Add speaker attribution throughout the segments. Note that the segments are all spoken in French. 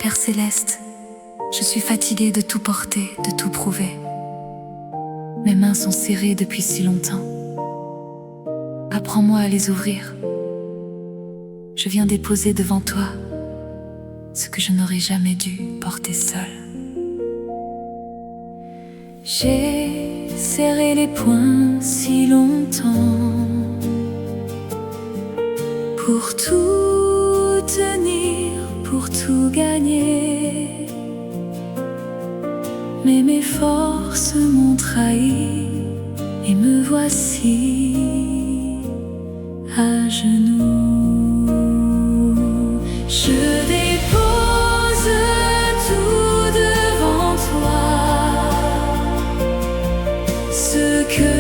Speaker 1: Père céleste, je suis fatiguée de tout porter, de tout prouver. Mes mains sont serrées depuis si longtemps. Apprends-moi à les ouvrir. Je viens déposer devant toi ce que je n'aurais jamais dû porter seule. J'ai serré les poings si longtemps pour tout tenir, pour tout gagner. Mais mes forces m'ont trahi et me voici à genoux. Je dépose tout devant toi, ce que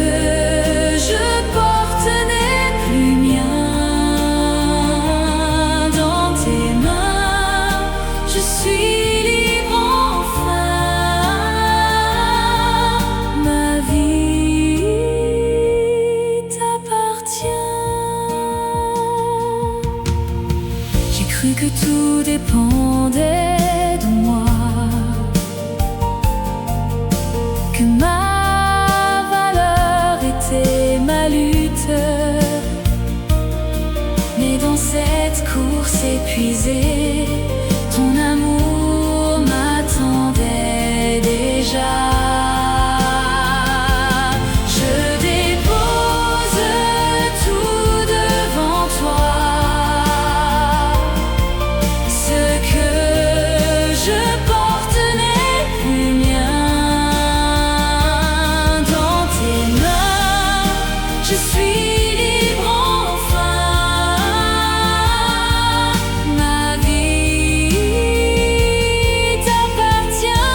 Speaker 1: je porte n'est plus mien. Dans tes mains, je suis libre enfin. Ma vie t'appartient. J'ai cru que tout dépendait de moi, que ma valeur était ma lutte. Mais dans cette course épuisée, ton amour m'attendait déjà. Je dépose tout devant toi, ce que je porte n'est plus mien. Dans tes mains, je suis libre enfin. Ma vie t'appartient.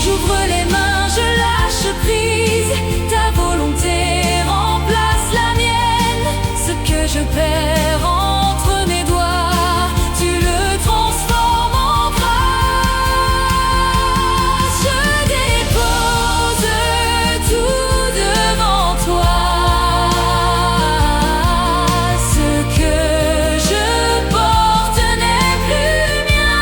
Speaker 1: J'ouvre les mains, je lâche prise. Ta volonté remplace la mienne. Ce que je perds entre mes doigts, tu le transformes en grâce. Je dépose tout devant toi, ce que je porte n'est plus mien.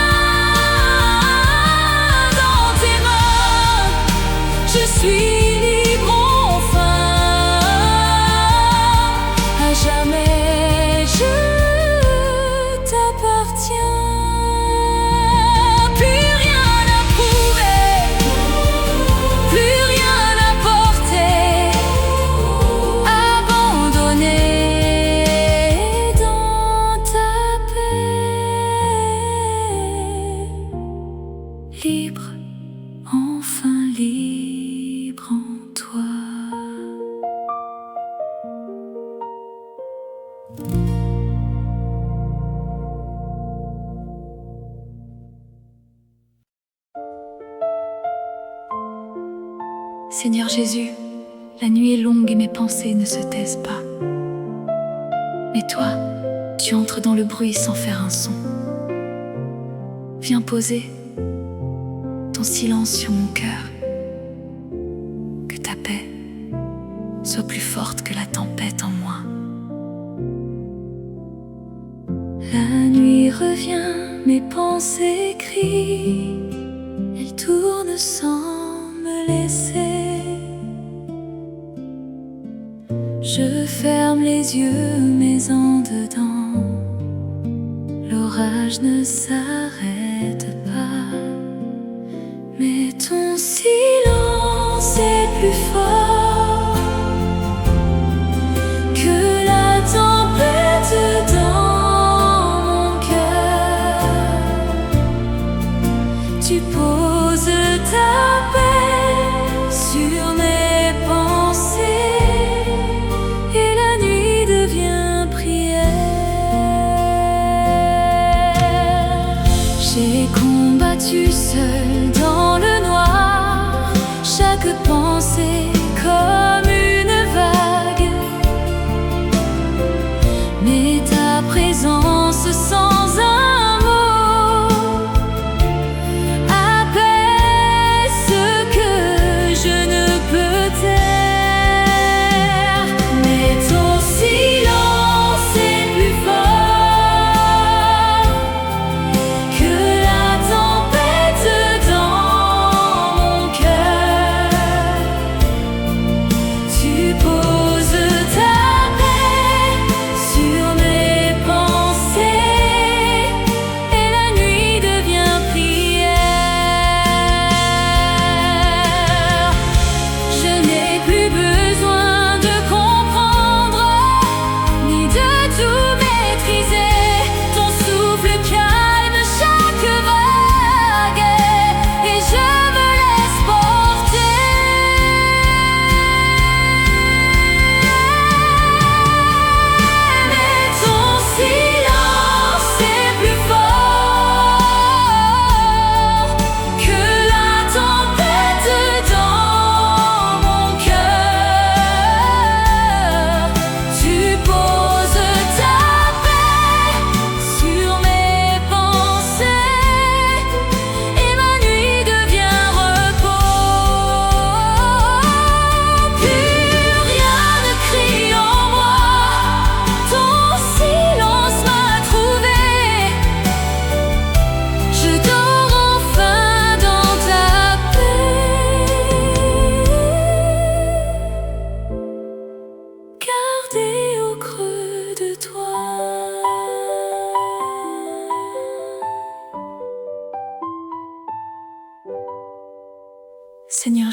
Speaker 1: Dans tes mains, je suis libre enfin. À jamais je t'appartiens. Plus rien à prouver, plus rien à porter. Abandonné dans ta paix. Libre, enfin libre en toi. Seigneur Jésus, la nuit est longue et mes pensées ne se taisent pas. Mais toi, tu entres dans le bruit sans faire un son. Viens poser ton silence sur mon cœur. Que ta paix soit plus forte que la tempête en moi. La nuit revient, mes pensées crient. Elles tournent sans me laisser. Je ferme les yeux, mais en dedans, l'orage ne s'arrête pas. Mais ton silence est plus fort que la tempête dans mon cœur. Tu poses ta paix sur mes pensées et la nuit devient prière. J'ai combattu seul dans le noir,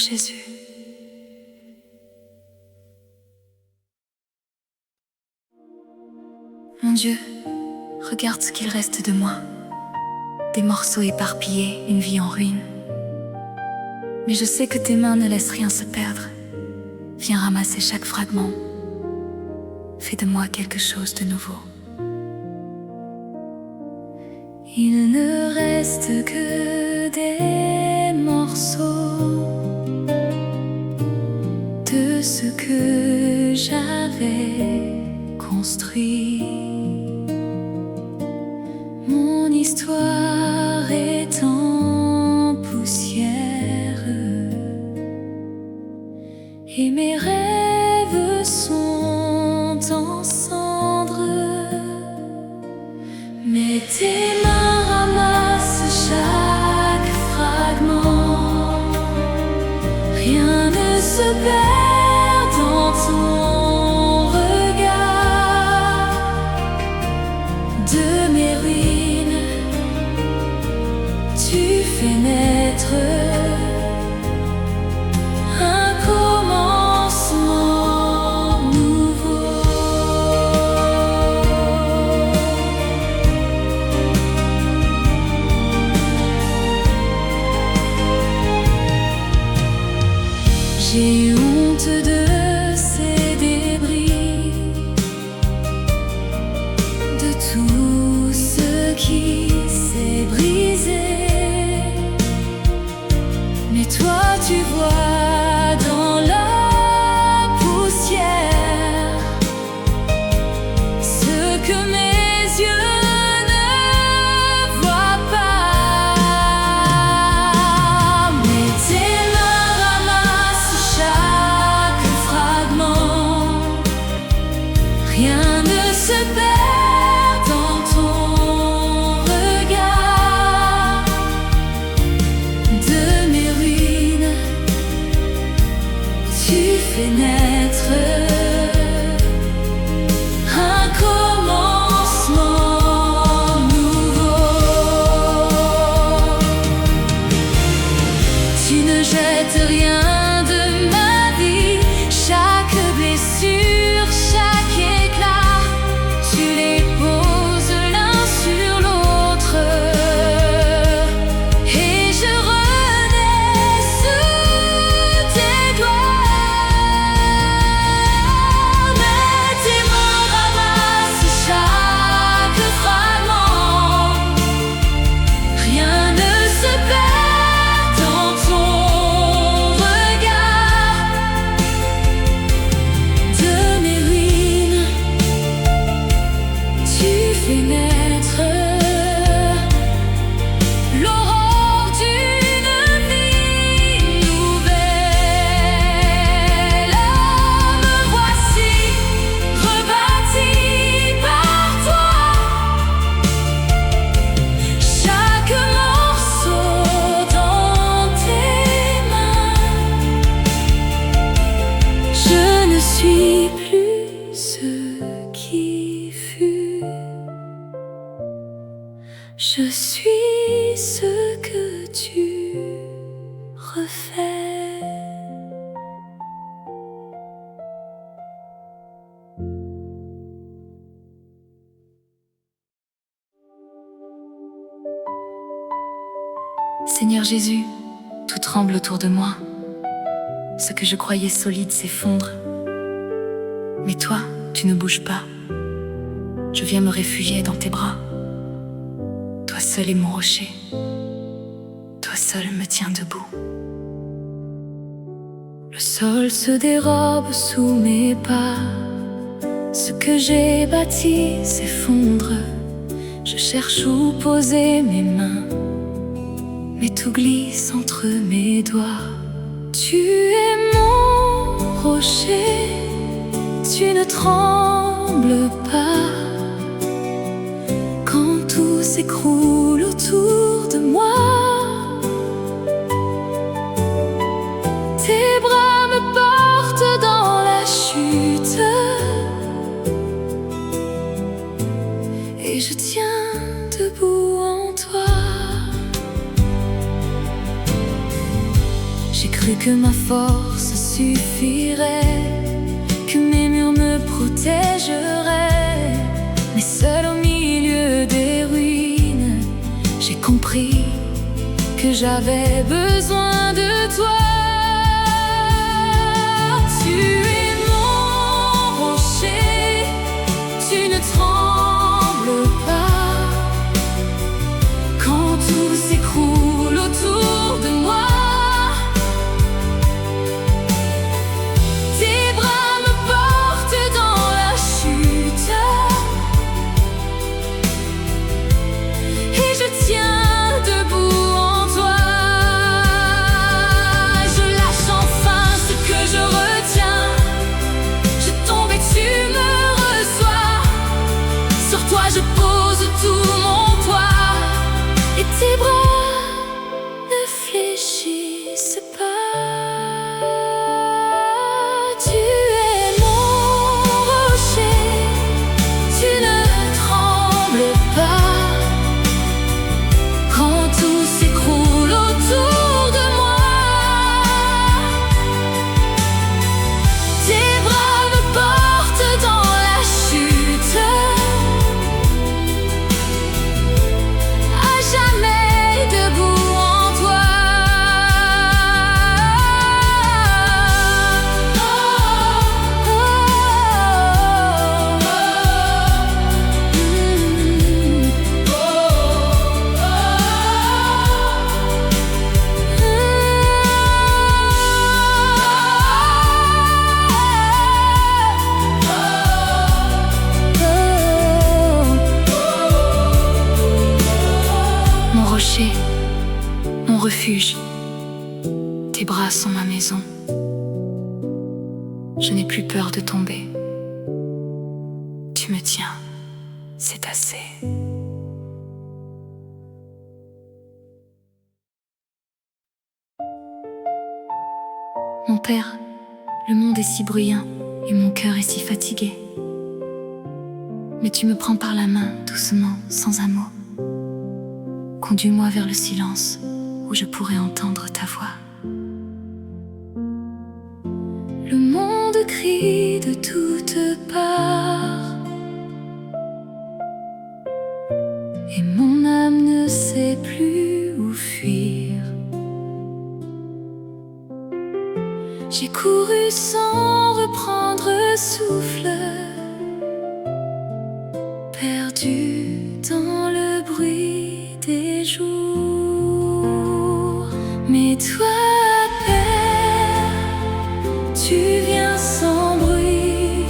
Speaker 1: Jésus. Mon Dieu, regarde ce qu'il reste de moi. Des morceaux éparpillés, une vie en ruine. Mais je sais que tes mains ne laissent rien se perdre. Viens ramasser chaque fragment. Fais de moi quelque chose de nouveau. Il ne reste que des morceaux de ce que j'avais construit. Mon histoire est en poussière et mes rêves sont en cendres. Mais tes mains ramassent chaque fragment. Rien ne se perd dans ton regard. De mes ruines, tu fais naître un commencement nouveau. J'ai eu honte de ces débris, de tout ce qui s'est brisé. Mais toi tu vois dans la poussière ce que mes yeux ne voient pas. Mais tes mains ramassent chaque fragment. Rien ne se perd dans ton regard. De mes ruines, tu fais naître un commencement nouveau. Tu ne jettes rien de ma vie, chaque blessure, chaque éclat, tu les poses l'un sur l'autre. Et je renais sous tes doigts. Mais tes mains ramassent chaque fragment. Rien ne se perd dans ton regard. De mes ruines, tu fais naître l'aurore d'une vie nouvelle. Me voici rebâti par toi. Chaque morceau dans tes mains. Je ne suis plus ce qui fut. Je suis ce que tu refais. Seigneur Jésus, tout tremble autour de moi. Ce que je croyais solide s'effondre. Mais toi, tu ne bouges pas. Je viens me réfugier dans tes bras. Toi seul est mon rocher. Toi seul me tient debout. Le sol se dérobe sous mes pas. Ce que j'ai bâti s'effondre. Je cherche où poser mes mains, mais tout glisse entre mes doigts. Tu es mon rocher, tu ne trembles pas. Quand tout s'écroule autour de moi, tes bras me portent dans la chute. Et je tiens debout en toi. J'ai cru cru que ma force suffirait, que mes murs me protégeraient. Mais seul au milieu des ruines, j'ai compris que j'avais besoin de toi. Tu es mon rocher, tu ne trembles pas quand tout s'écroule autour de moi. Tes bras me portent dans la chute et je tiens debout en toi. Je lâche enfin ce que je retiens. Je tombe et tu me reçois. Sur toi je pose tout mon poids et tes bras ne fléchissent pas. Tu es mon rocher, tu ne trembles pas quand tout s'écroule autour de moi. Tes bras me portent dans la chute, à jamais debout en toi. Mon rocher, mon refuge, tes bras sont ma maison. Je n'ai plus peur de tomber. Tu me tiens, c'est assez. Mon père, le monde est si bruyant et mon cœur est si fatigué. Mais tu me prends par la main, doucement, sans un mot. Conduis-moi vers le silence où je pourrai entendre ta voix. Le monde crie de toutes parts et mon âme ne sait plus où fuir. J'ai couru sans reprendre souffle, perdu dans le bruit des jours. Mais toi, Père, tu viens sans bruit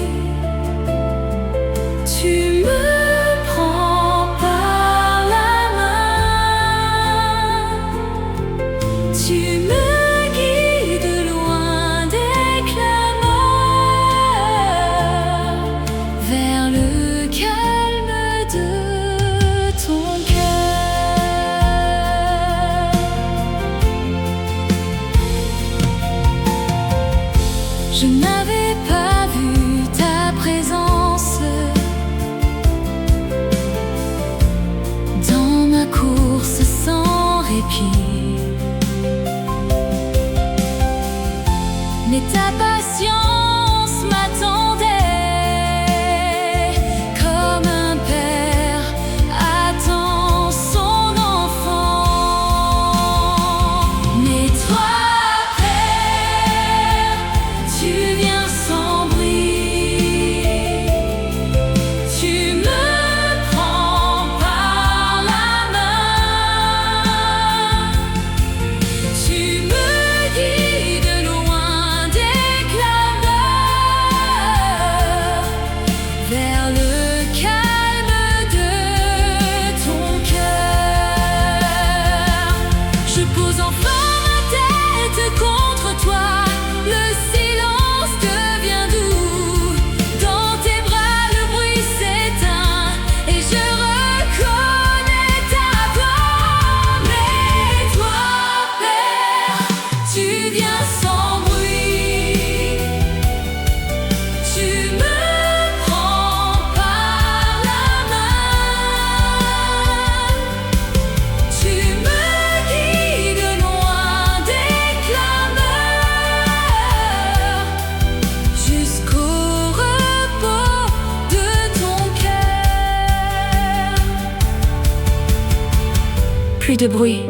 Speaker 1: Plus de bruit,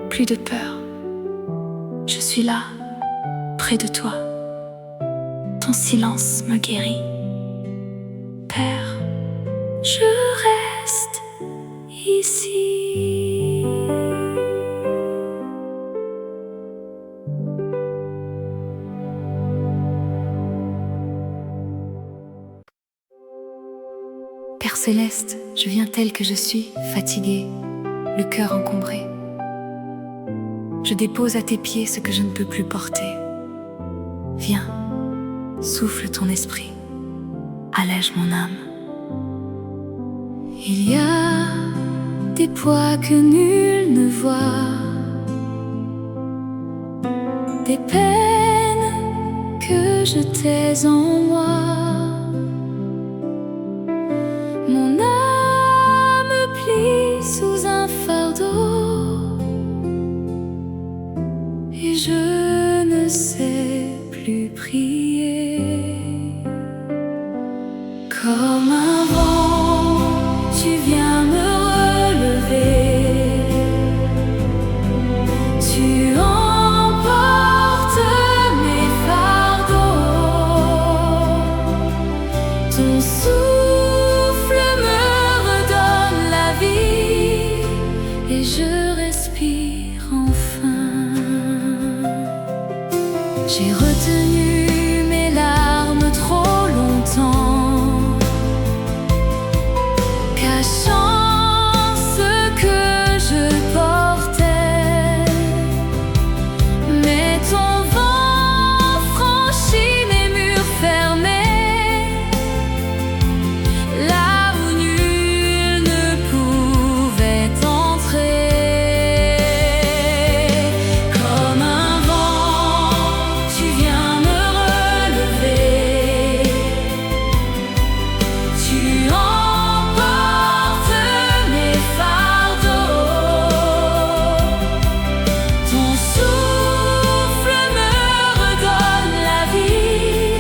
Speaker 1: plus de peur. Je suis là, près de toi. Ton silence me guérit. Père, je reste ici. Père céleste, je viens tel que je suis, fatiguée, le cœur encombré. Je dépose à tes pieds ce que je ne peux plus porter. Viens, souffle ton esprit, allège mon âme. Il y a des poids que nul ne voit, des peines que je tais en moi. Mon âme plie sous un fardeau et je ne sais plus prier. Comme un vent, tu viens me relever. Tu emportes mes fardeaux. Ton souffle me redonne la vie et je respire enfin. J'ai retenu mes larmes trop longtemps, cachant ce que je portais. Mais ton vent franchit mes murs fermés, là où nul ne pouvait entrer. Comme un vent, tu viens me relever. Tu emportes mes fardeaux. Ton souffle me redonne la vie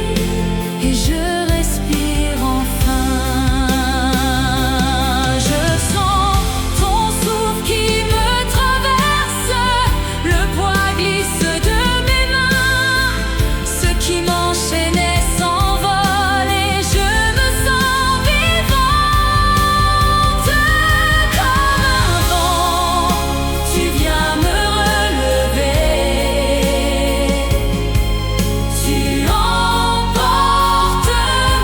Speaker 1: et je respire enfin. Je sens ton souffle qui me traverse, le poids glisse de mes mains. Ce qui m'enchaînait s'envole et je me sens vivante. Comme un vent, tu viens me relever. Tu emportes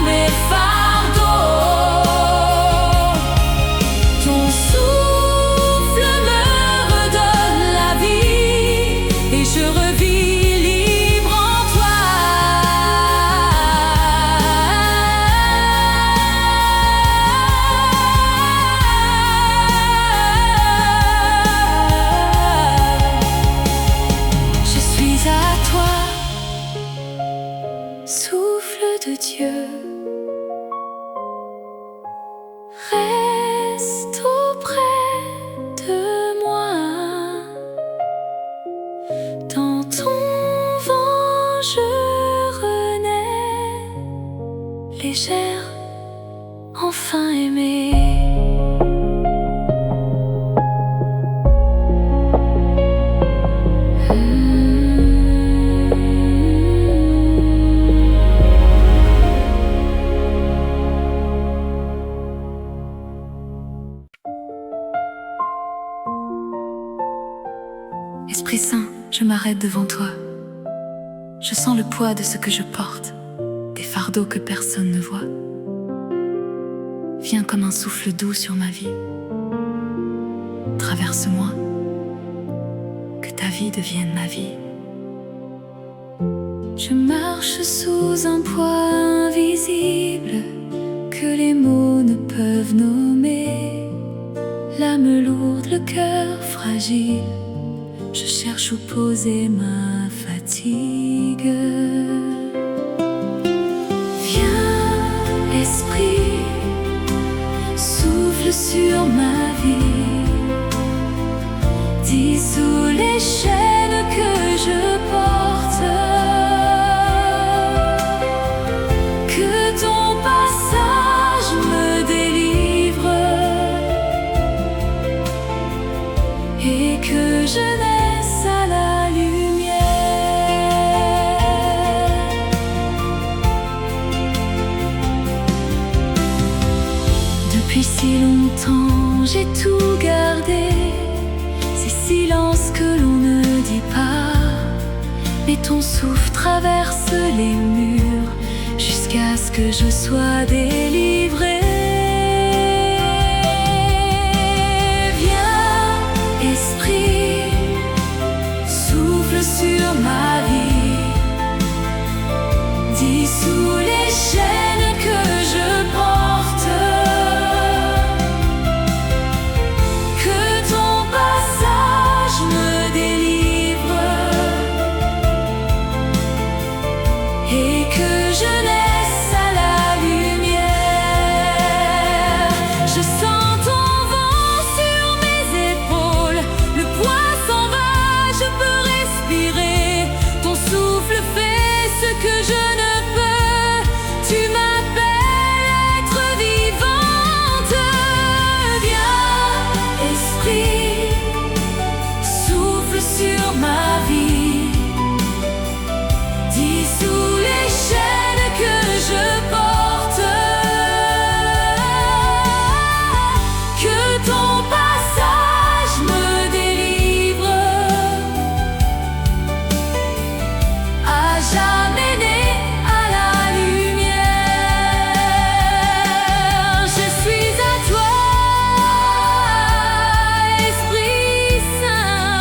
Speaker 1: mes fardeaux. Ton souffle me redonne la vie et je revis libre en toi. Je suis à toi, souffle de Dieu. Reste auprès de moi. Dans ton vent je renais, légère, enfin aimée. Esprit Saint, je m'arrête devant toi. Je sens le poids de ce que je porte, des fardeaux que personne ne voit. Viens comme un souffle doux sur ma vie. Traverse-moi, que ta vie devienne ma vie. Je marche sous un poids invisible que les mots ne peuvent nommer. L'âme lourde, le cœur fragile, je cherche où poser ma fatigue. Viens, Esprit, souffle sur ma vie, dissous les chaînes que je porte. Que ton passage me délivre. Depuis si longtemps j'ai tout gardé, ces silences que l'on ne dit pas, mais ton souffle traverse les murs jusqu'à ce que je sois délivrée. Viens, esprit, souffle sur ma vie, dissous les chaînes que je porte, que ton passage me délivre et que je naisse à la lumière. Je sens ton vent sur mes épaules, le poids s'en va, je peux respirer. Ton souffle fait ce que je ne peux. Tu m'appelles être vivante. Viens, esprit, souffle sur ma vie, dissous les chaînes que je porte, que ton passage me délivre, à jamais né à la lumière. Je suis à toi, Esprit Saint.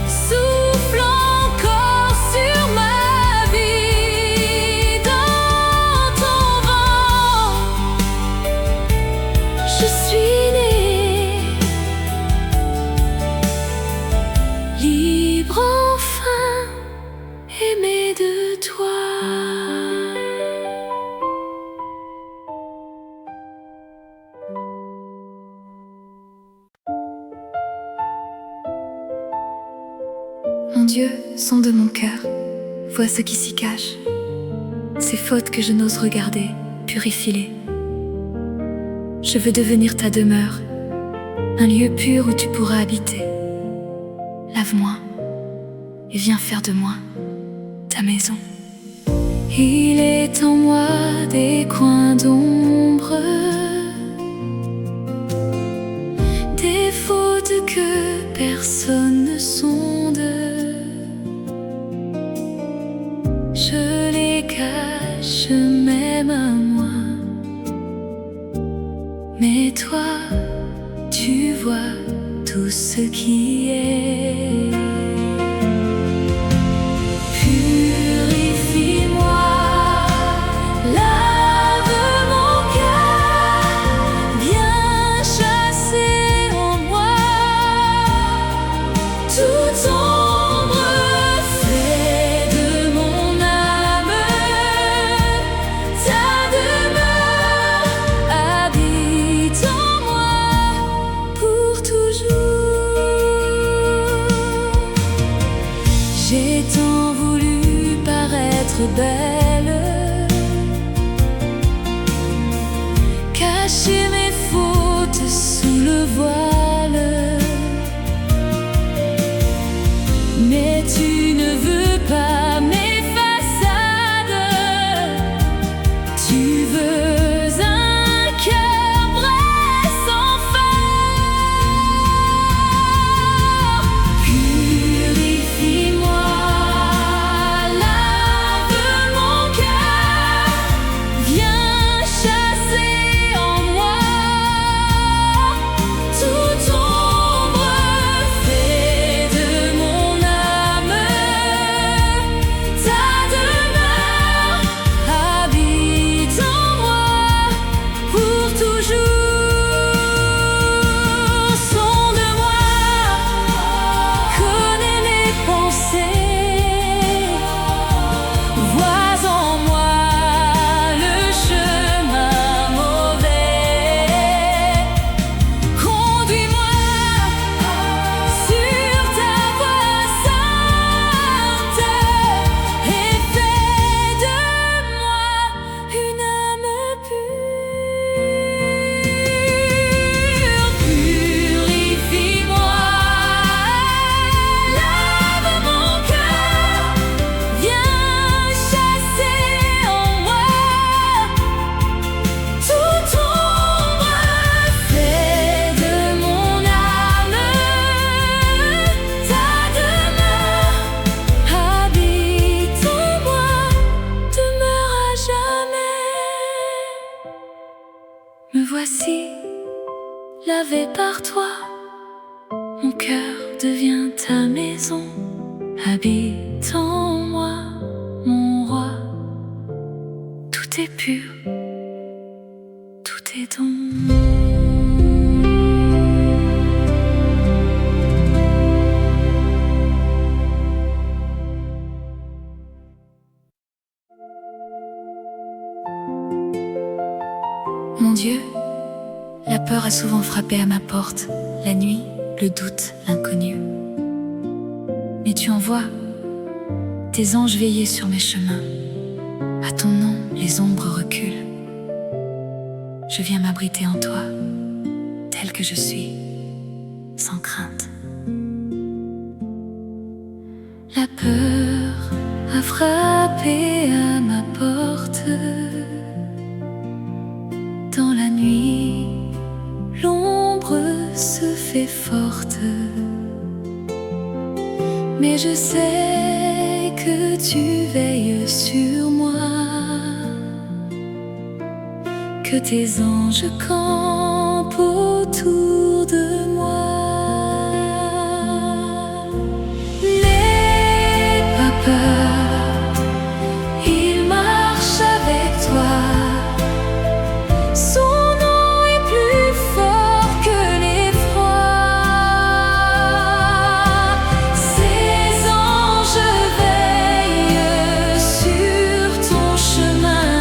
Speaker 1: Souffle encore sur ma vie, dans ton vent je suis née, libre enfin, aimée de toi. Mon Dieu, sonde mon cœur, vois ce qui s'y cache. Ces fautes que je n'ose regarder, purifie-les. Je veux devenir ta demeure, un lieu pur où tu pourras habiter. Lave-moi et viens faire de moi ta maison. Il est en moi des coins d'ombre, des fautes que personne ne sonde. Je les cache même à moi, mais toi, tu vois tout ce qui est. Purifie-moi, lave mon cœur, viens chasser en moi toute ombre. Fais de mon âme ta demeure, habite en moi pour toujours. J'ai tant voulu paraître belle, cacher mes fautes sous le voile, mais tu ne veux pas mes façades. Tu veux un cœur vrai sans fard. Purifie-moi, lave mon cœur, viens chasser en moi voici, lavé par toi, mon cœur devient ta maison. Habite en moi, mon roi. Tout est pur, tout est don. Mon Dieu, la peur a souvent frappé à ma porte, la nuit, le doute, l'inconnu. Mais tu envoies tes anges veiller sur mes chemins. À ton nom, les ombres reculent. Je viens m'abriter en toi, tel que je suis, sans crainte. La peur a frappé à ma porte. Dans la nuit, l'ombre se fait forte. Mais je sais que tu veilles sur moi, que tes anges campent autour de moi. N'aie pas peur, il marche avec toi. Son nom est plus fort que l'effroi. Ses anges veillent sur ton chemin.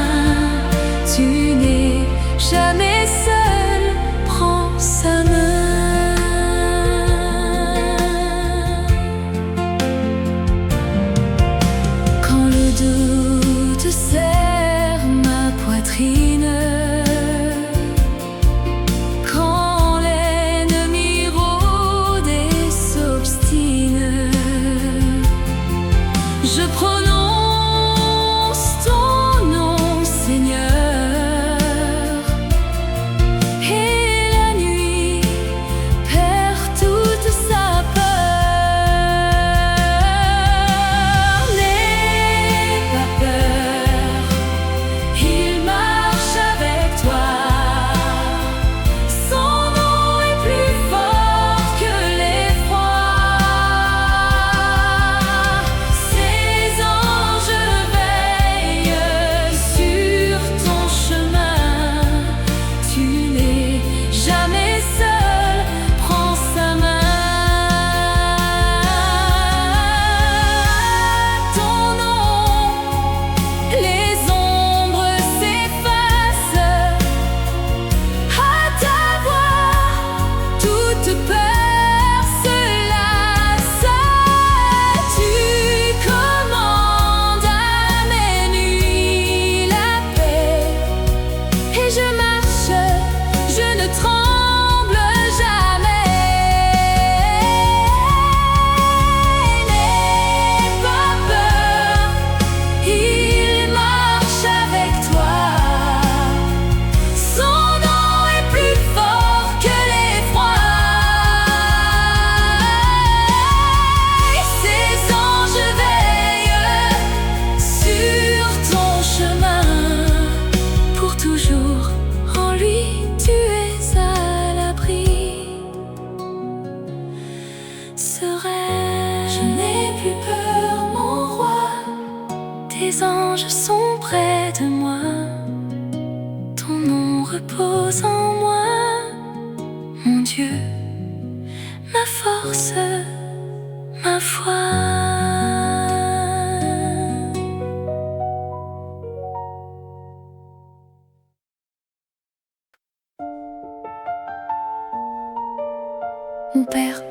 Speaker 1: Tu n'es jamais seul, prends sa main. Quand le doute serre ma poitrine, quand l'ennemi rôde et s'obstine, je prononce ton nom, Seigneur. Et la nuit perd toute sa peur. N'aie pas peur, il marche avec toi. Son nom est plus fort que l'effroi. Ses anges veillent sur ton chemin. Tu n'es jamais seul, prends sa main. Ton nom, les ombres s'effacent. À ta voix, toute peur se lasse. Tu commandes à mes nuits la paix. Et je marche, je ne tremble jamais. N'aie pas peur, il marche avec toi. Son nom est plus fort que l'effroi. Ses anges veillent sur ton chemin. Pour toujours, en lui, tu es à l'abri. Serein, je n'ai plus peur, mon roi. Tes anges sont près de moi. Ton nom repose en moi, mon Dieu, ma force, ma foi. Mon Père,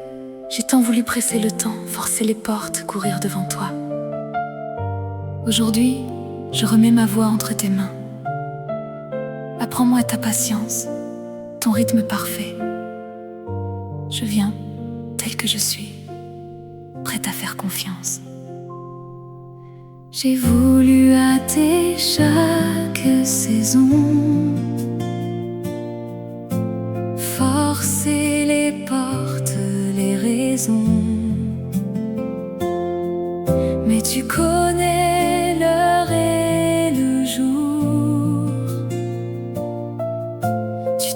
Speaker 1: j'ai tant voulu presser le temps, forcer les portes, courir devant toi. Aujourd'hui, je remets ma voix entre tes mains. Apprends-moi ta patience, ton rythme parfait. Je viens tel que je suis, prête à faire confiance. J'ai voulu hâter chaque saison, forcer les portes, les raisons. Mais tu connais l'heure et le jour. Tu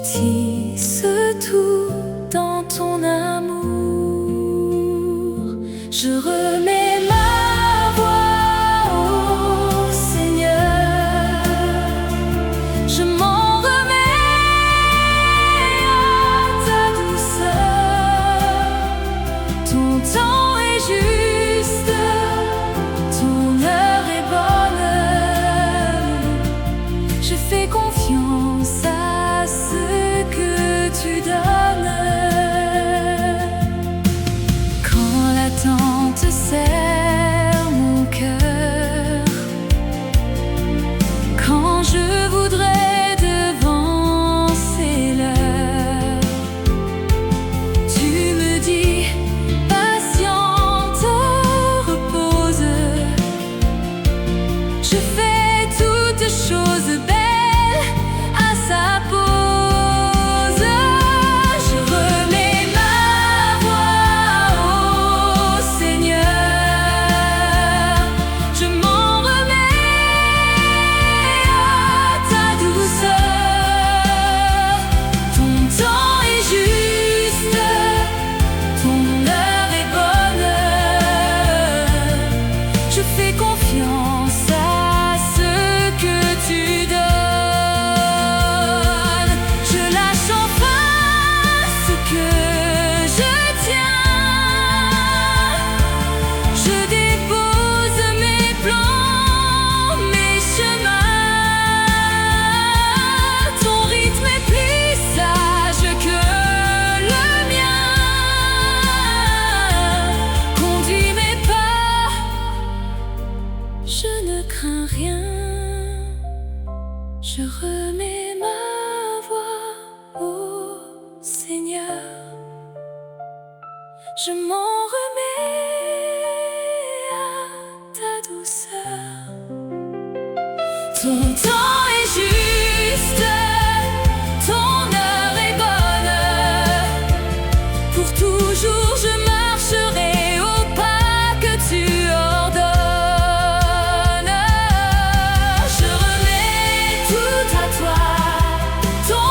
Speaker 1: Je remets ma voix au Seigneur, je m'en remets à ta douceur. Ton temps est juste, ton heure est bonne. Pour toujours je marcherai au pas que tu ordonnes. Je remets tout à toi, ton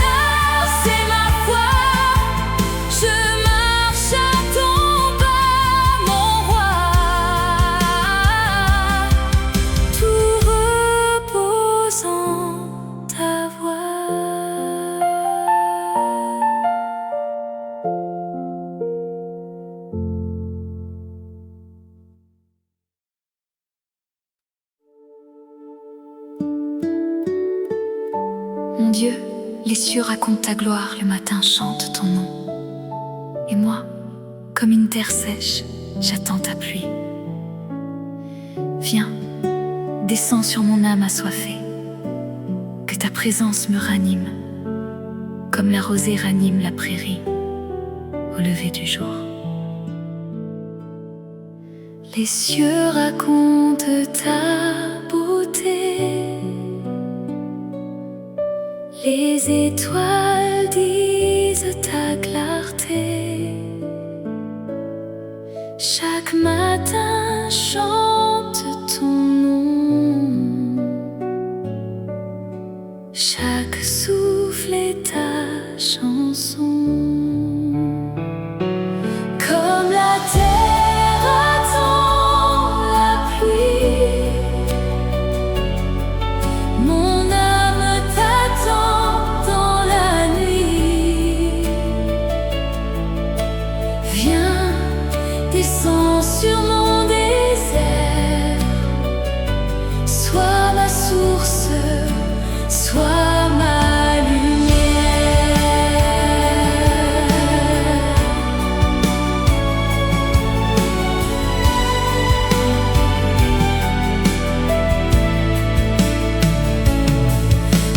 Speaker 1: heure c'est ma foi. Je marche à ton pas, mon roi. Tout repose en ta voix. Mon Dieu, les cieux racontent ta gloire, le matin chante ton nom. Et moi, comme une terre sèche, j'attends ta pluie. Viens, descends sur mon âme assoiffée, que ta présence me ranime, comme la rosée ranime la prairie au lever du jour. Les cieux racontent ta beauté, les étoiles disent ta clarté. Chaque matin chante ton nom, chaque souffle est ta chanson. Comme la terre attend la pluie, mon âme t'attend dans la nuit. Viens, descends sur mon désert, sois ma source, sois ma lumière.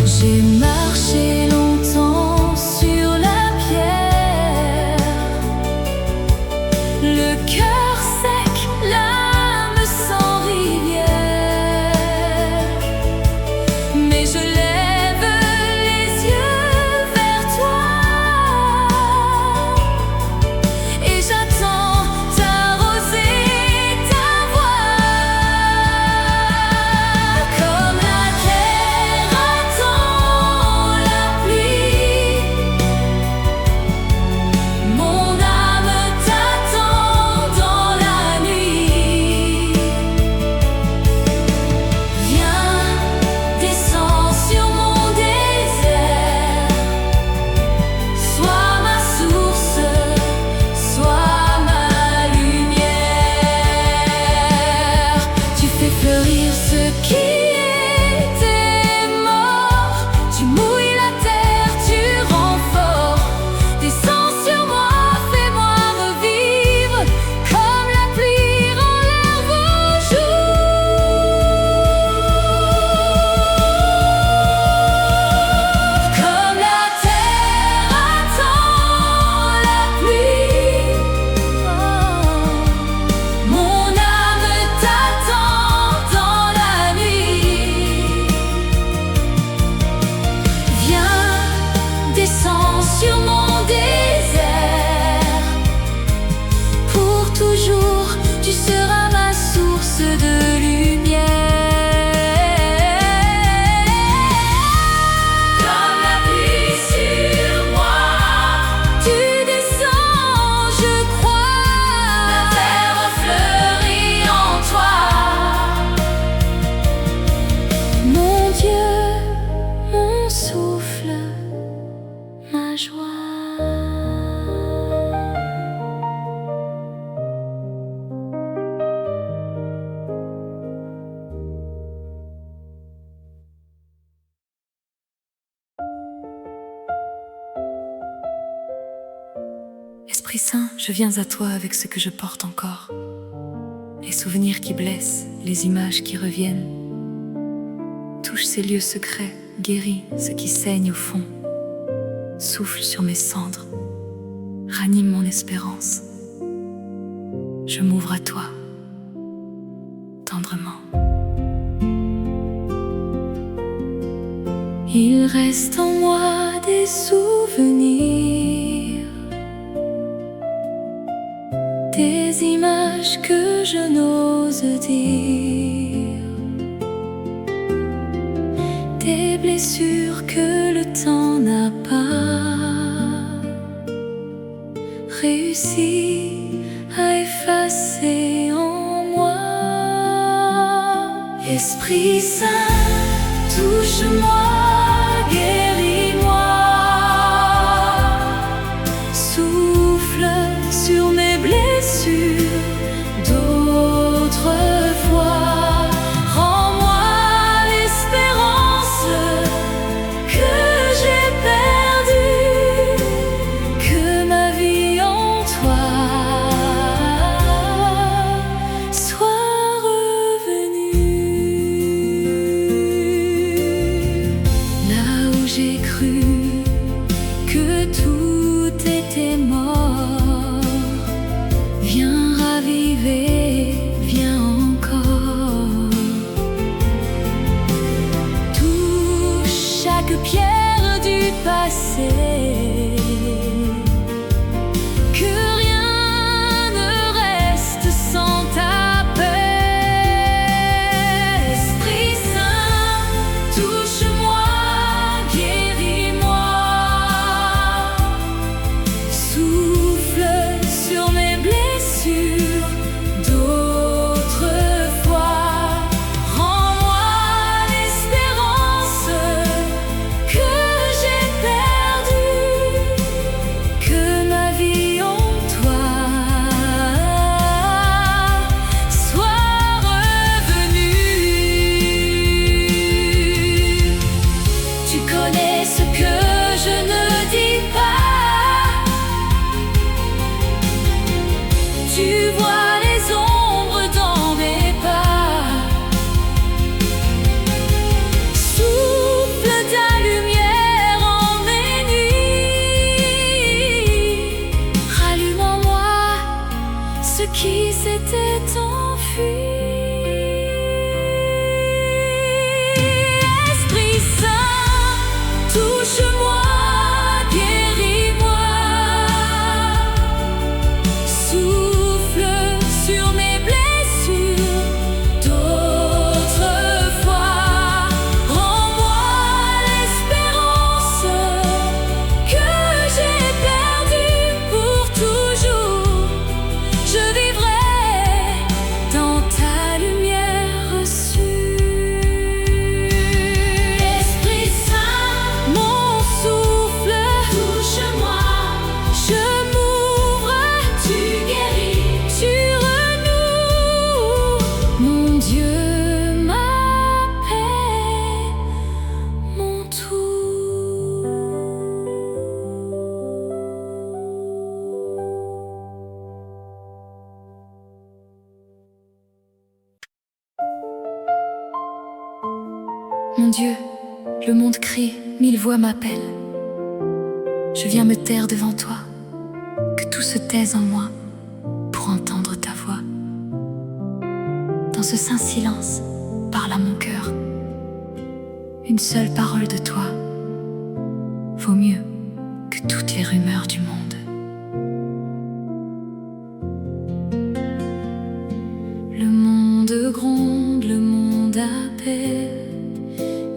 Speaker 1: J'ai marché longtemps sur la pierre, le cœur sec, l'âme sans rivière. Mais je lève les yeux vers toi et j'attends ta rosée, ta voix. Comme la terre attend la pluie, mon âme t'attend dans la nuit. Viens, descends sur mon désert, sois ma source, sois ma lumière. Tu fais fleurir ce qui était mort, tu mouilles la terre, tu rends fort. Descends sur moi, fais-moi revivre, comme la pluie rend l'herbe au jour. Comme la terre attend la pluie, mon âme t'attend dans la nuit. Viens, descends sur mon désert, pour toujours tu seras ma source de lumière. Comme la pluie sur moi, tu descends, je crois. La terre fleurit en toi. Mon Dieu, mon souffle, ma joie. Esprit Saint, je viens à toi avec ce que je porte encore. Les souvenirs qui blessent, les images qui reviennent. Touche ces lieux secrets guéris ce qui saigne au fond, souffle sur mes cendres, ranime mon espérance. Je m'ouvre à toi, tendrement. Il reste en moi des souvenirs, des images que je n'ose dire, des blessures que le temps n'a pas réussi à effacer en moi. Esprit Saint, touche-moi, guéris-moi, souffle sur mes blessures d'autrefois, rends-moi l'espérance que j'ai perdue, que ma vie en toi soit revenue. Là où j'ai cru que tout était mort, viens raviver, viens encore. Touche chaque pierre du passé, que rien ne reste sans ta paix. Esprit Saint, touche-moi, guéris-moi, souffle sur mes blessures d'autrefois, rends-moi l'espérance que j'ai perdue, que ma vie en toi soit revenue. Tu connais ce que je ne dis pas, tu vois les ombres dans mes pas. Souffle ta lumière en mes nuits, rallume en moi ce qui s'était enfui. Esprit Saint, touche-moi, guéris-moi, souffle sur mes blessures d'autrefois, rends-moi l'espérance que j'ai perdue pour toujours. Je vivrai dans ta lumière reçue. Esprit Saint, mon souffle, touche-moi, je m'ouvre, tu guéris, tu renoues, mon Dieu, ma paix, mon tout. Mon Dieu, le monde crie, mille voix m'appellent. Je viens me taire devant toi, que tout se taise en moi pour entendre ta voix. Dans ce saint silence, parle à mon cœur. Une seule parole de toi vaut mieux que toutes les rumeurs du monde. Le monde gronde, le monde appelle,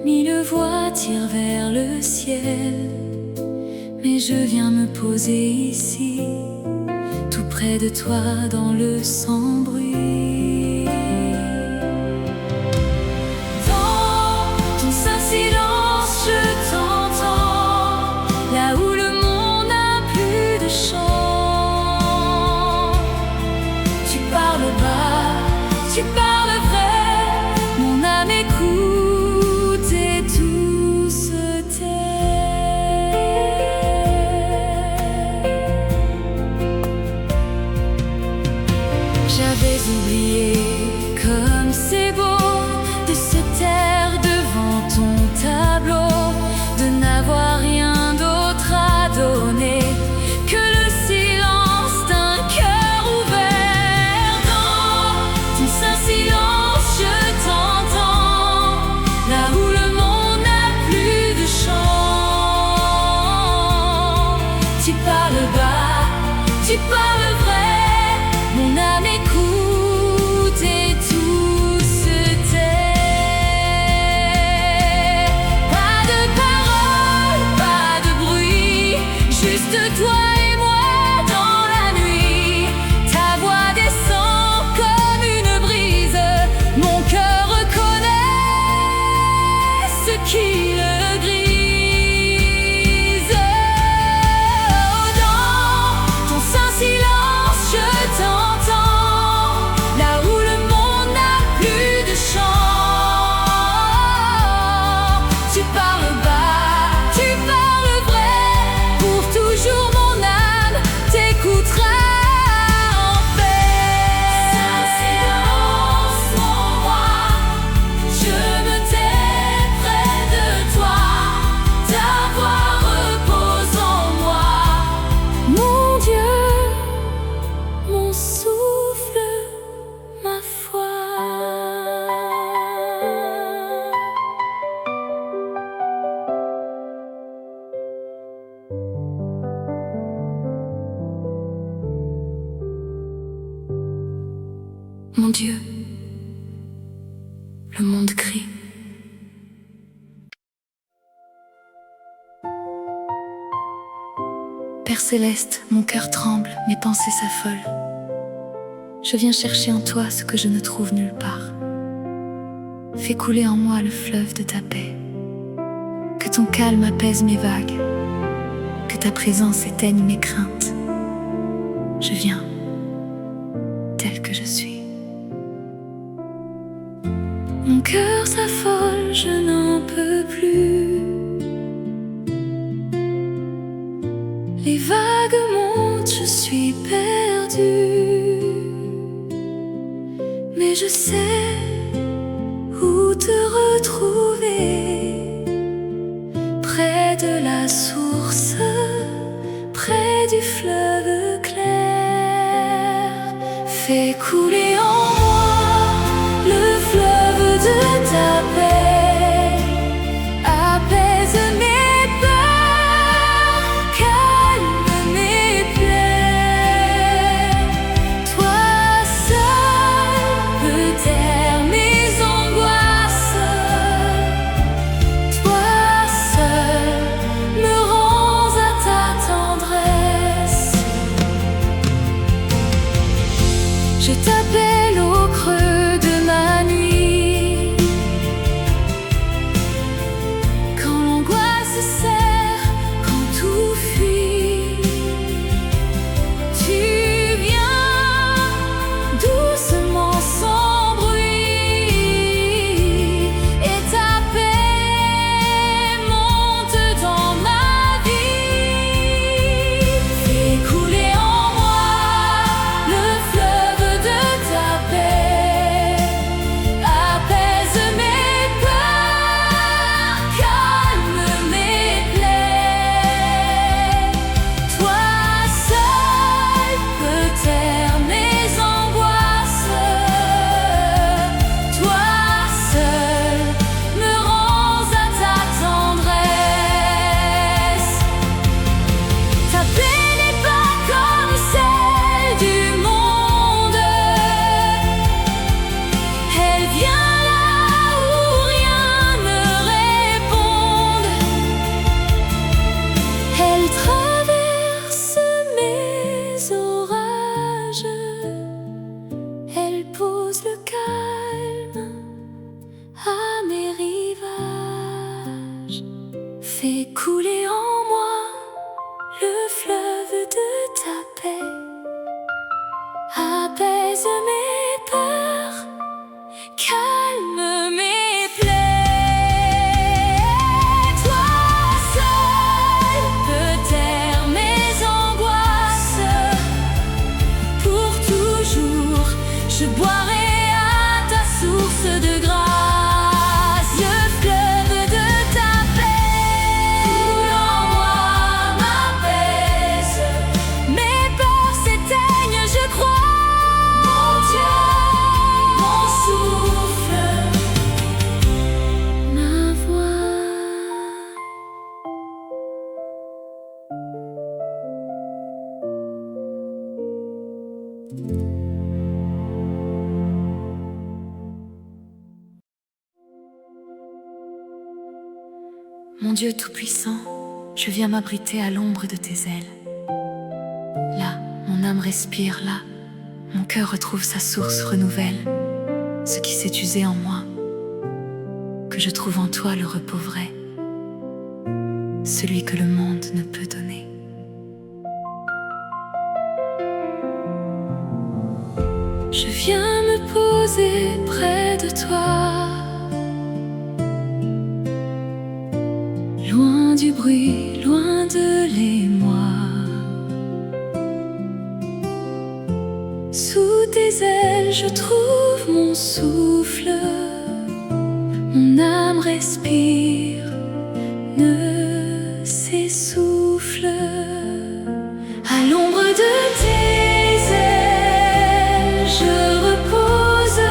Speaker 1: mille voix tirent vers le ciel. Mais je viens me poser ici, tout près de toi dans le sans bruit. Dans ton saint silence, je t'entends, là où le monde n'a plus de chant. Tu parles bas, tu parles vrai, mon âme écoute et tout se tait. J'avais oublié tu parles vrai, mon âme écoute et tout se tait. Pas de paroles, pas de bruit, juste toi et moi dans la nuit. Ta voix descend comme une brise, mon cœur reconnaît ce qui le grise. Dans ton saint silence, je t'entends, là où le monde n'a plus de chant. Tu parles bas, tu parles vrai, pour toujours mon âme t'écoutera en paix. Saint silence, mon roi, je me tais près de toi, ta voix repose en moi. Mon Dieu, mon souffle, ma foi. Mon Dieu, le monde crie. Père céleste, mon cœur tremble, mes pensées s'affolent. Je viens chercher en toi ce que je ne trouve nulle part. Fais couler en moi le fleuve de ta paix. Que ton calme apaise mes vagues, que ta présence éteigne mes craintes. Je viens, tel que je suis. Mon cœur s'affole, je n'en peux plus. Les vagues montent, je suis perdue. Mais je sais où te retrouver, près de la source, près du fleuve clair. Fais couler en moi le fleuve de ta paix, apaise mes peurs, calme mes plaies. Toi seul peux taire mes angoisses, toi seul me rends à ta tendresse. Je t'appelle au creux de ma nuit, quand l'angoisse serre, quand tout fuit. Tu viens doucement sans bruit, et ta paix monte dans ma vie. Fais couler en moi le fleuve de ta paix, apaise mes peurs, calme mes plaies. Toi seul peux taire mes angoisses, toi seul me rends à ta tendresse. Ta paix n'est pas comme celle du monde, elle vient là où rien ne réponde. Elle traverse mes orages, elle pose le calme à mes rivages. Fais couler en moi le fleuve de ta paix, apaise mes peurs, calme mes plaies. Toi seul peux taire mes angoisses, pour toujours je boirai à ta source de grâce. Le fleuve de ta paix coule en Mon Dieu tout-puissant, je viens m'abriter à l'ombre de tes ailes. Là, mon âme respire, là, mon cœur retrouve sa source renouvelle. Ce qui s'est usé en moi, que je trouve en toi le repos vrai, celui que le monde ne peut donner. Je viens me poser près de toi, loin du bruit, loin de l'émoi. Sous tes ailes, je trouve mon souffle, mon âme respire, ne s'essouffle. À l'ombre de tes ailes, je repose,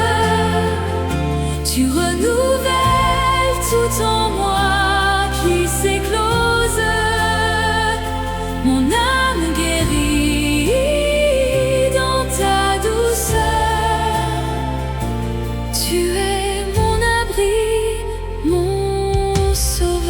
Speaker 1: tu renouvelles tout en moi qui s'éclose. Mon âme guérit dans ta douceur, tu es mon abri, mon sauveur.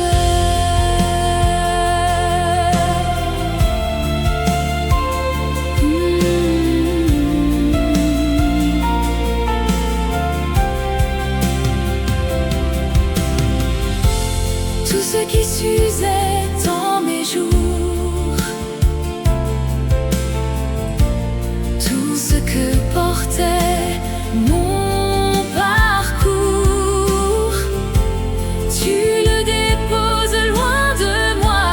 Speaker 1: Tout ce qui s'usait dans mes jours, tout ce que portait mon parcours, tu le déposes loin de moi,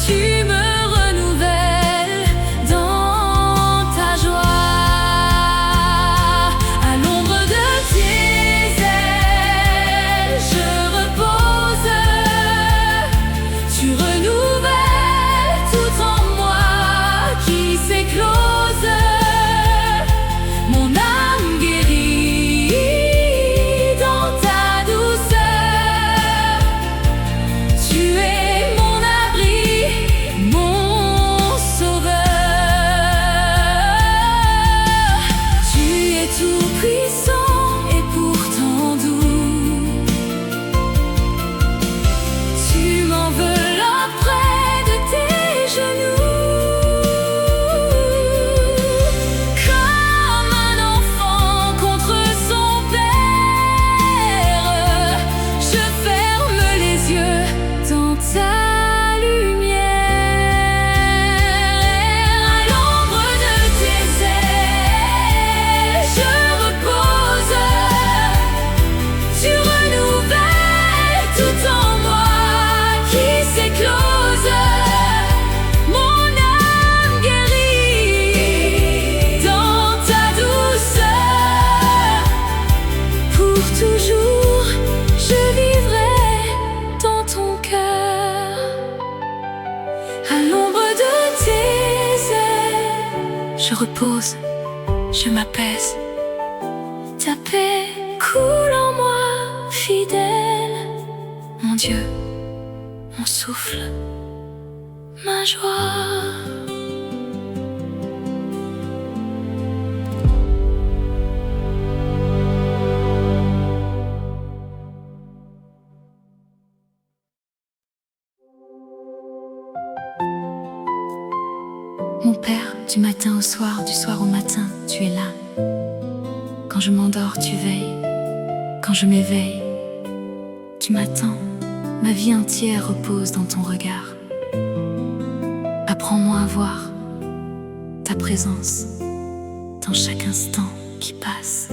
Speaker 1: tu me renouvelles dans ta joie. À l'ombre de tes ailes, je repose, tu renouvelles tout en moi qui s'éclose. Mon âme guérit dans ta douceur, tu es mon abri, mon sauveur. Tu es tout puissant et pourtant doux, tu m'enveloppes près de tes genoux. Comme un enfant contre son père, je ferme les yeux dans ta lumière. À l'ombre de tes ailes, je repose, tu renouvelles tout en moi qui s'éclose. Mon âme guérit dans ta douceur. Pour toujours, je vivrai dans ton cœur. À l'ombre de tes ailes, je repose, je m'apaise. Ta paix coule en moi, fidèle. Mon Dieu, mon souffle, ma joie. Mon Père, du matin au soir, du soir au matin, tu es là. Quand je m'endors, tu veilles. Quand je m'éveille, tu m'attends. Ma vie entière repose dans ton regard. Apprends-moi à voir ta présence dans chaque instant qui passe.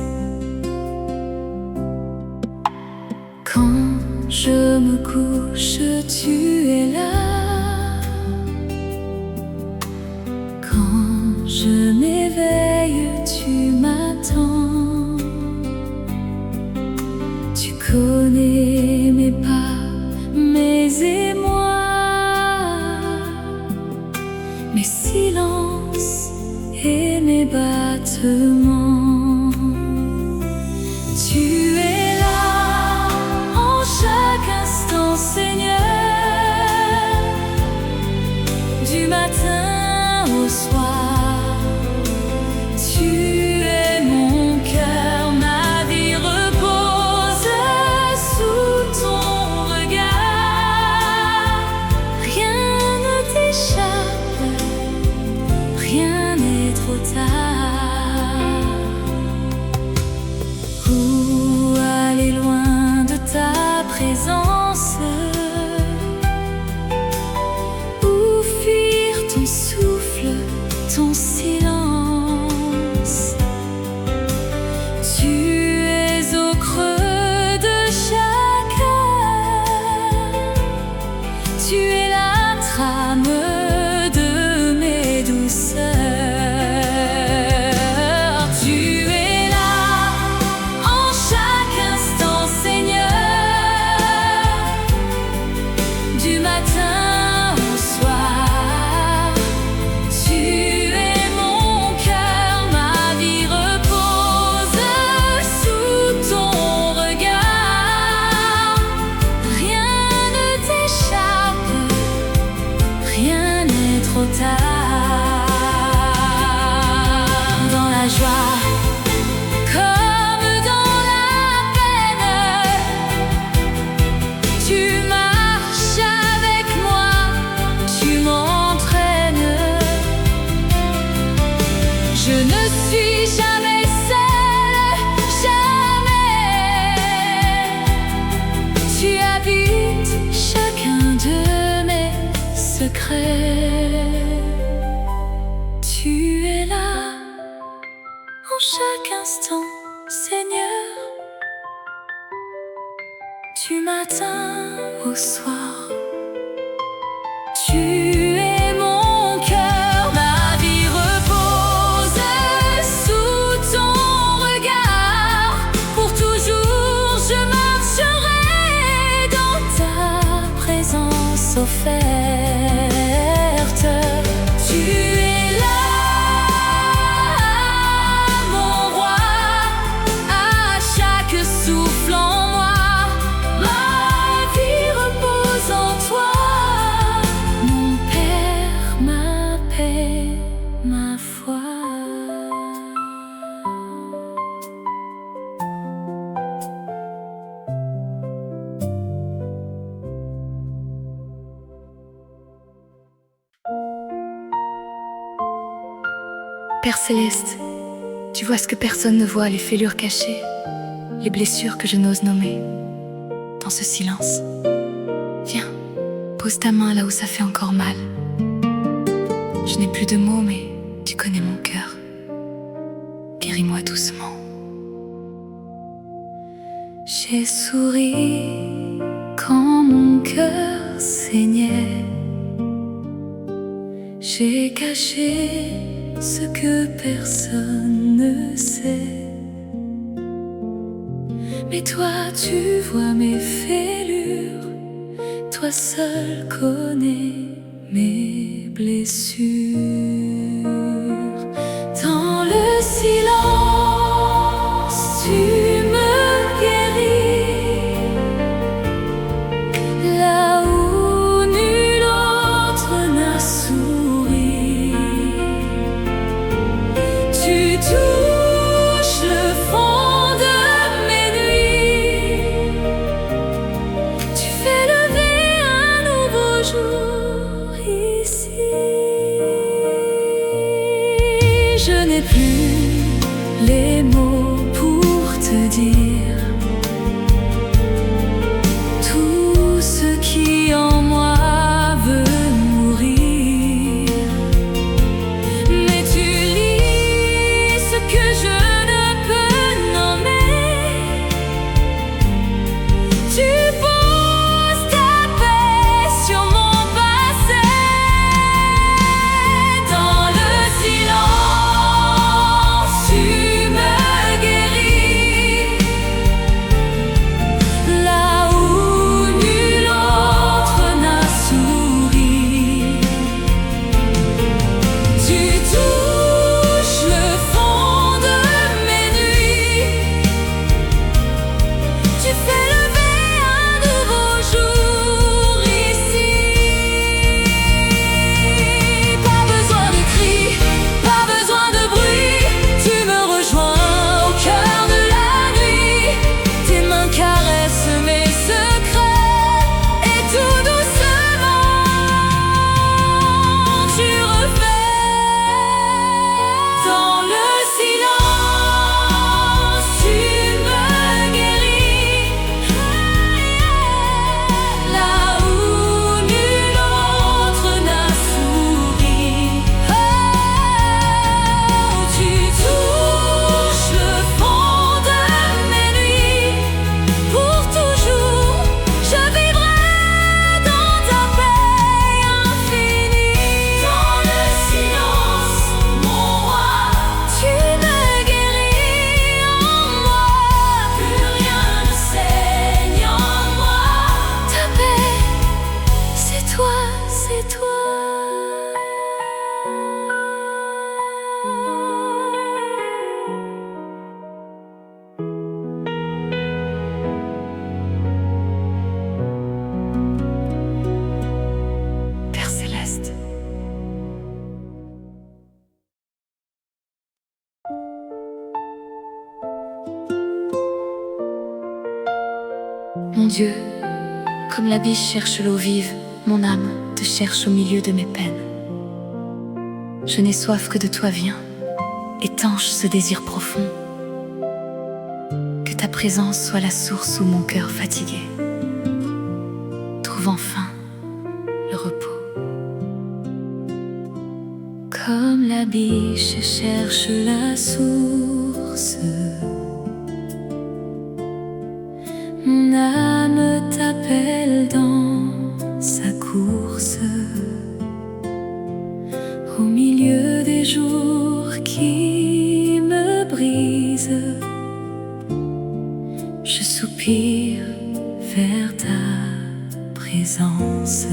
Speaker 1: Quand je me couche, tu es là. Quand je m'éveille, tu m'attends. Tu connais mes pas, mes émois, mes silences et mes battements. Tu es là en chaque instant, Seigneur. tard. Dans la joie comme dans la peine, tu marches avec moi, tu m'entraînes. Je ne suis jamais seule, jamais. Tu habites chacun de mes secrets. Tu es là en chaque instant, Seigneur. Du matin au soir, tu es mon cœur. Ma vie repose sous ton regard. Pour toujours je marcherai dans ta présence offerte. Tu es là, mon roi, à chaque souffle en moi. Ma vie repose en toi, mon Père, ma paix, ma foi. Père Céleste, tu vois ce que personne ne voit, les fêlures cachées, les blessures que je n'ose nommer. Dans ce silence, viens, pose ta main là où ça fait encore mal. Je n'ai plus de mots, mais tu connais mon cœur. Guéris-moi doucement. J'ai souri quand mon cœur saignait. J'ai caché ce que personne ne sait. Mais toi tu vois mes fêlures, toi seul connais mes blessures. Dans le silence tu me guéris, là où nul autre n'a souri. Tu touches le fond de mes nuits, tu fais lever un nouveau jour ici. Dieu, comme la biche cherche l'eau vive, mon âme te cherche au milieu de mes peines. Je n'ai soif que de toi, viens, étanche ce désir profond. Que ta présence soit la source où mon cœur fatigué trouve enfin le repos. Comme la biche cherche la source, mon âme t'appelle dans sa course. Au milieu des jours qui me brisent, je soupire vers ta présence.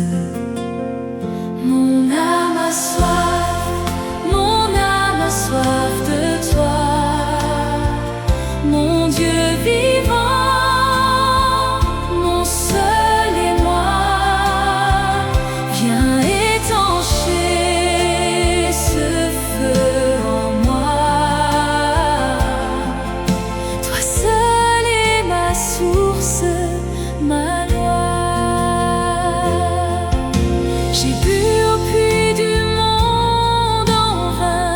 Speaker 1: Mon âme a soif, mon âme a soif de toi, mon Dieu vivant, mon seul émoi. Viens étancher ce feu en moi. Toi seul est ma source, ma loi. J'ai bu au puits du monde en vain,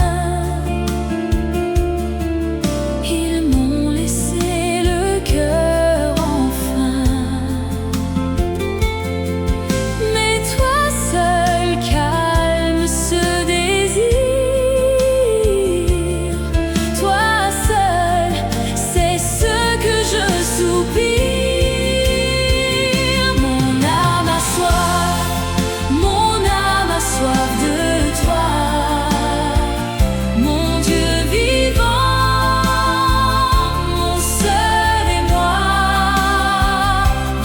Speaker 1: ils m'ont laissé le cœur en faim. Mais toi seul calme ce désir, toi seul c'est ce que je soupire. Mon âme a soif, mon âme a soif de toi, mon Dieu vivant, mon seul émoi.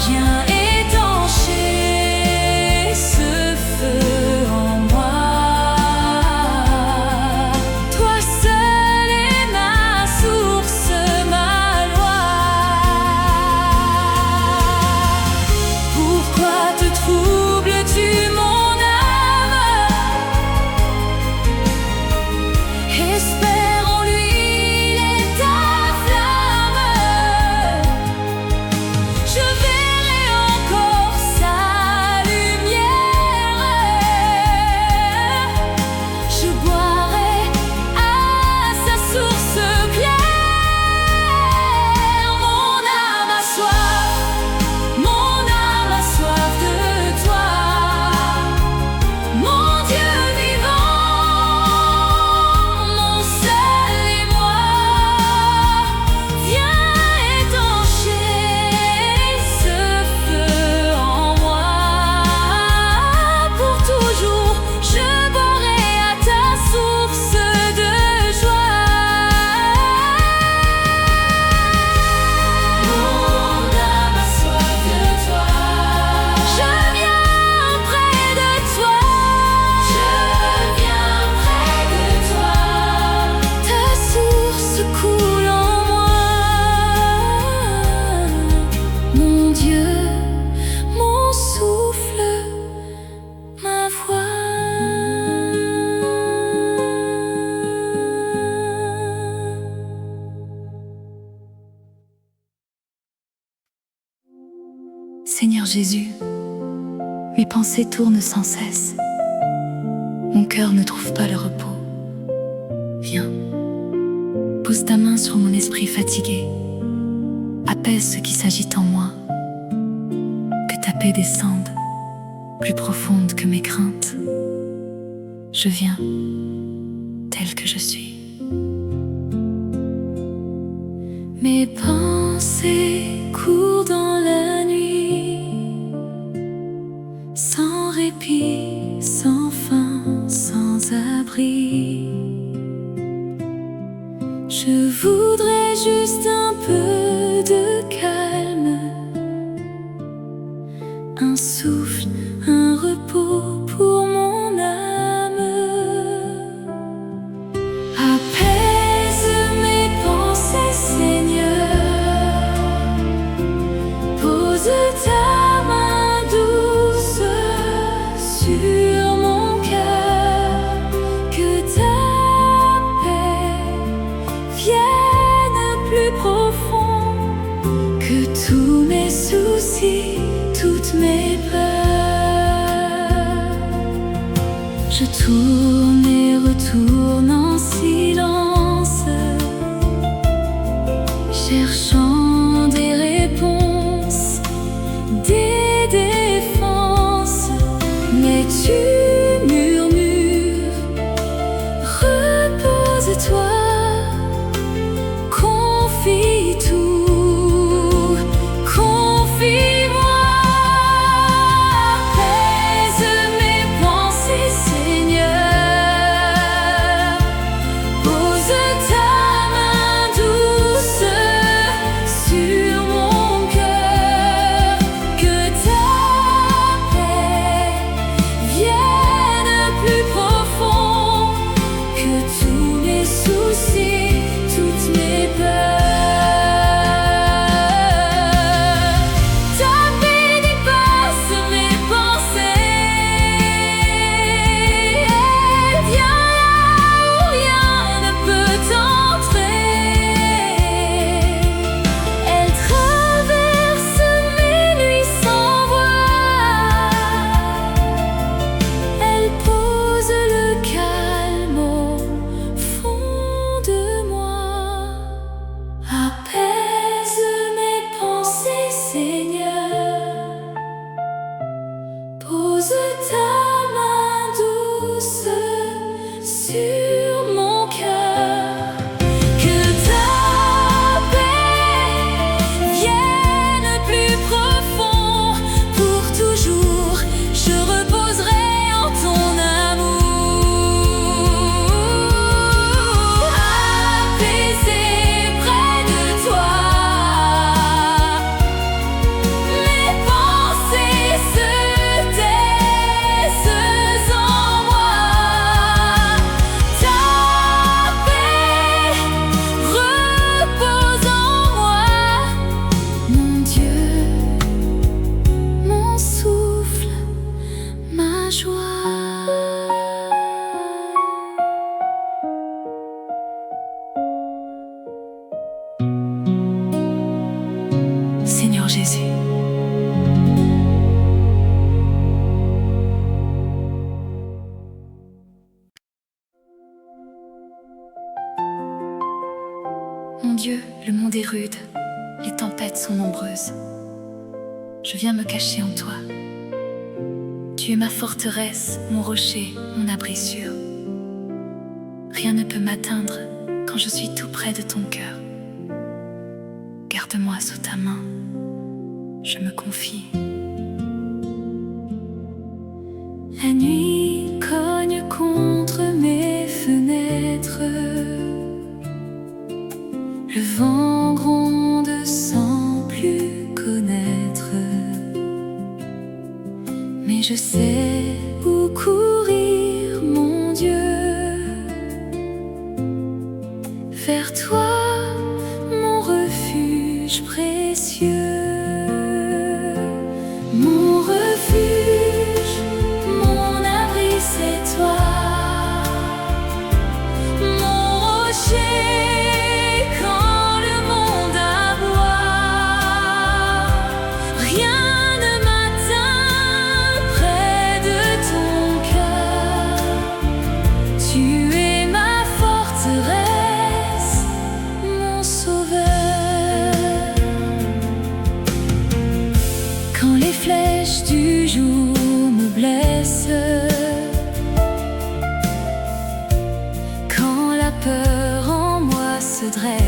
Speaker 1: Viens étancher ce feu en moi. Toi seul est ma source, ma loi. Pourquoi te troubles-tu, mon âme? Espère en lui, il est ta flamme. Je verrai encore sa lumière. Je boirai à sa source claire. Mon âme a soif, mon âme a soif de toi, mon Dieu vivant, mon seul émoi. Viens étancher ce feu en moi. Pour toujours, je boirai à ta source de joie. Mon âme a soif de toi. Je viens près de toi. Je viens près de toi. Ta source coule en moi. Mon Dieu, mon souffle, ma voix. Seigneur Jésus, mes pensées tournent sans cesse. Mon cœur ne trouve pas le repos. Viens, pose ta main sur mon esprit fatigué. Apaise ce qui s'agite en moi. Que ta paix descende, plus profonde que mes craintes. Je viens, tel que je suis. Mes pensées courent dans la nuit, sans répit, sans fin, sans abri. Je voudrais juste un peu de calme, un souffle, un repos pour mon âme. Apaise mes pensées, Seigneur. Pose ta main douce sur mon cœur. Que ta paix vienne plus profond, que tous mes soucis Je tourne et retourne en silence, cherchant des réponses, des défenses. Mais tu murmures, repose-toi, confie tout, confie-moi. Apaise mes pensées, Seigneur. Pose ta main douce sur mon cœur, que ta paix vienne plus profond que tous mes soucis, toutes mes peurs. Ta paix dépasse mes pensées, elle vient là où rien ne peut entrer. Elle traverse mes nuits sans voix, elle pose le calme au fond de moi. Apaise mes pensées, Seigneur. Pose ta main douce sur mon cœur, que ta paix vienne plus profond. Pour toujours, je reposerai en ton amour. Apaisé près de toi, mes pensées se taisent en moi. Ta paix repose en moi, mon Dieu, mon souffle, ma joie. Seigneur Jésus, mon Dieu, le monde est rude, les tempêtes sont nombreuses. Je viens me cacher en toi. Tu es ma forteresse, mon rocher, mon abri sûr. Rien ne peut m'atteindre quand je suis tout près de ton cœur. Garde-moi sous ta main, je me confie. La nuit cogne contre mes fenêtres, le vent gronde sans plus connaître. Mais je sais où courir, mon Dieu, vers toi, mon refuge précieux. Mon refuge, mon abri, c'est toi, mon rocher quand le monde aboie. Rien ne m'atteint près de ton cœur. Tu es ma forteresse, mon sauveur. Quand les flèches du jour me blessent, quand la peur en moi se dresse,